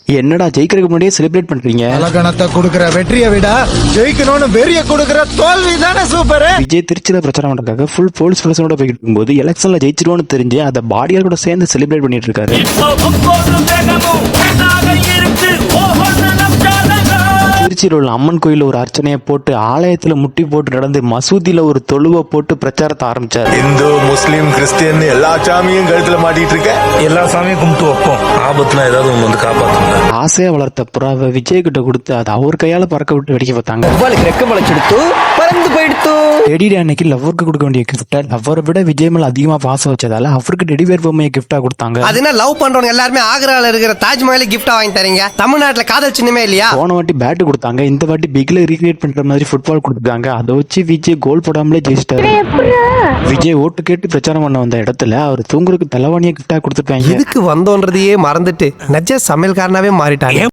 என்னடா ஜெயிக்கிறதுக்கு முன்னாடியே செலிப்ரேட் பண்றீங்க? அலகணத்தை கொடுக்கிற வெற்றியை விட ஜெயிக்கணும்னு வெறிய கொடுக்கிற தோல்வி தானே சூப்பர். விஜய் திருச்சியில பிரச்சாரம் பண்றதுக்காக ஃபுல் போலீஸ் பிரச்சனோட போயிட்டு இருக்கும்போது எலெக்ஷன்ல ஜெயிச்சிருவோம்னு தெரிஞ்சு அதை பாடியார் கூட சேர்ந்து செலிப்ரேட் பண்ணிட்டு இருக்காரு. திருச்சியில் உள்ள அம்மன் கோயில ஒரு அர்ச்சனையை போட்டு ஆலயத்துல முட்டி போட்டு நடந்து மசூதியில ஒரு தொழுவை போட்டு பிரச்சாரத்தை ஆரம்பிச்சாரு. இந்து முஸ்லீம் கிறிஸ்டியன் எல்லா சாமியும் கழுத்துல மாட்டிட்டு இருக்க. எல்லா சாமியும் கும்பிட்டு வைப்போம், ஆபத்துனா ஏதாவது ஒண்ணு வந்து காப்பாத்துங்க. ஆசையா வளர்த்த புறாவை விஜய் கிட்ட கொடுத்து அதை அவர் கையால பறக்க விட்டு வெடிக்க பார்த்தாங்க. டெடி அன்னைக்கு லவ்வருக்கு கொடுக்க வேண்டிய கிஃப்ட லவ்வரை விட விஜய் மேல அதிகமா பாசம் வச்சதால அவருக்கு டெடிவேர் பொம்மையை கிஃப்டா கொடுத்தாங்க. அதுனா லவ் பண்றவங்க எல்லாருமே ஆக்ரால இருக்கிற தாஜ்மஹாலை கிஃப்டா வாங்கி தரீங்க. தமிழ்நாட்டுல காதல் சின்னமே இல்லையா? போன வாட்டி பேட் கொடுத்தாங்க, இந்த வாட்டி பிக்ல ரீக்ரியேட் பண்ற மாதிரி ஃபுட்பால் கொடுத்துருக்காங்க. அதை வச்சு விஜய் கோல் போடாமலே ஜெயிச்சிட்டாரு. விஜய் ஓட்டு கேட்டு பிரச்சாரம் பண்ண வந்த இடத்துல அவர் தூங்குறதுக்கு தலைவாணியை கிஃப்டா கொடுத்துருக்காங்க. எதுக்கு வந்தோன்றதையே மறந்துட்டு நஜ சமையல்காரனாவே மாறிட்டாங்க.